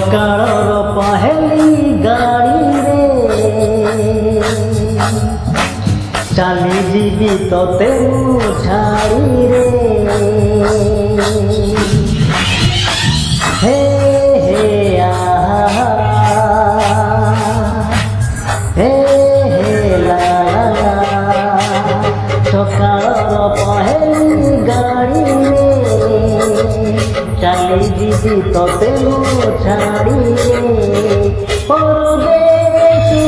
ସକାଳର ପହେଲି ଗାଡ଼ିରେ ଚାଲିଯିବି ତତେ ମୁଁ ଛାଡ଼ିରେ ହେ ହେ ଆହା ହେ ହେ ଲା ଲା ସକାଳର ପହେଲି ଗାଡ଼ିରେ ଚାଲିଯିବି ତତେ ମୁଁ ଛାଡ଼ିରେ ପରଦେଶକୁ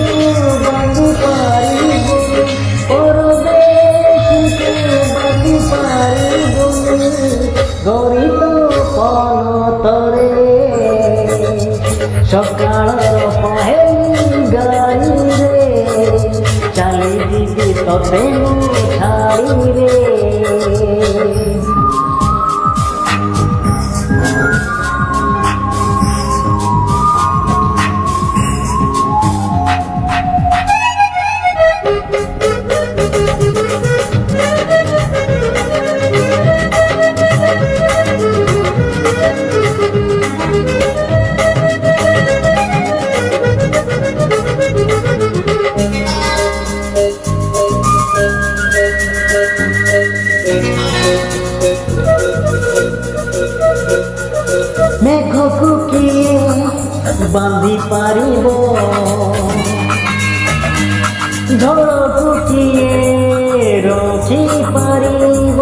ବାନ୍ଧି ପାରିବୁନି ପରଦେଶକୁ ବାନ୍ଧି ପାରିବୁନି ଗରିତ ପନତରେ ସକାଳର ପହେଲି ଗାଡ଼ିରେ ଚାଲିଯିବି ତତେ ମୁଁ ଛାଡ଼ିରେ মেঘକୁ କିଏ ବାନ୍ଧି ପାରିବ ଝଡ଼କୁ କିଏ ରଖି ପାରିବ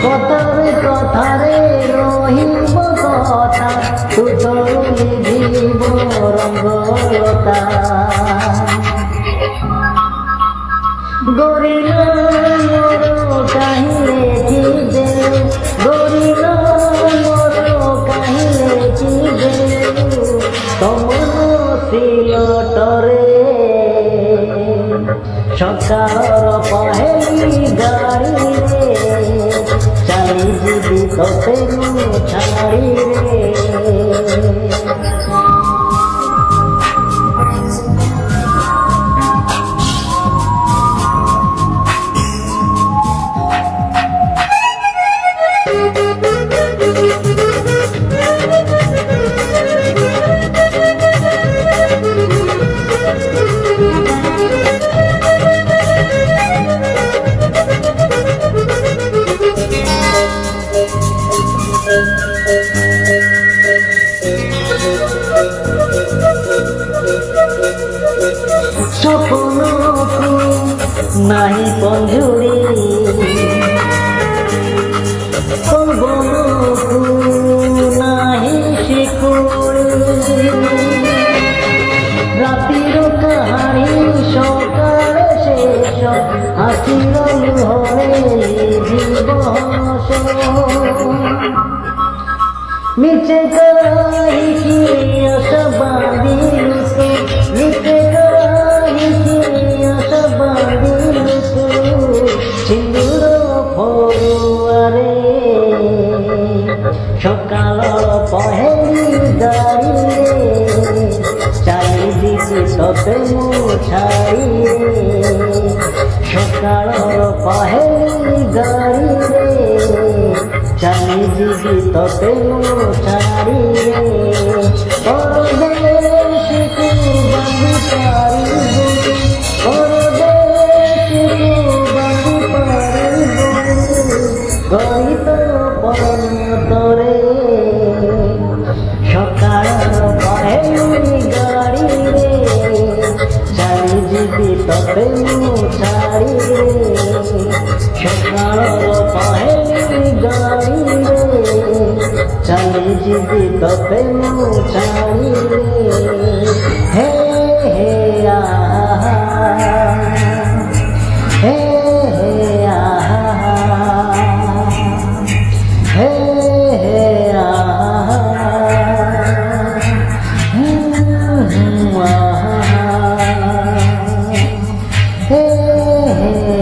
କଥାରେ କଥାରେ ରହିବ କଥା ତୁଠରୁ ଲିଭିବ ରଙ୍ଗଲତା ଗୋରିଲା ମୋର କାହିଁ ଲେଖିଦେ ଗୋରିଲା ମୋର କାହିଁ ଲେଖିଦେ ତମର ସିଲଟରେ ସକାଳର ପହେଲି ଗାଡ଼ିରେ ଚାଲିଯିବି ତତେ ମୁଁ ଛାଡ଼ିରେ স্বপ্নকু নাহি পঞ্জুরি পবনকু নাহি শিকুড়ি রাতির কাহানি সকালে শেষ হাসির লুহরে দিবস মিছে কাহিকি আশা বাঁধিলু মিছে কাহিকি আশা বাঁধিলু সিন্দুর ফরুয়ারে সকালর পহেলি গাড়িরে চালিଯିବି ততে ମୁଁ ଛାଡ଼ିରେ সকালর পহেলি গাড়িরে চালিଯିବି ততে ମୁଁ ଛାଡ଼ିରେ পরদেশକୁ বাঁধি ପାରିବୁନି পরদেশକୁ বাঁধি ପାରିବୁନି ଗରିତ ପନତରେ ସକାଳର ପହେଲି ଗାଡ଼ିରେ ଚାଲିଯିବି ତତେ ମୁଁ ଛାଡ଼ିରେ ସକାଳର ପହେଲି ଗାଡ଼ିରେ ଚାଲିଯିବି ତତେ ମୁଁ ଛାଡ଼ିରେ ହେ ହେ ଆହା ହେ ହେ ଆହା ହେ ହେ ଆହା ହେ ହେ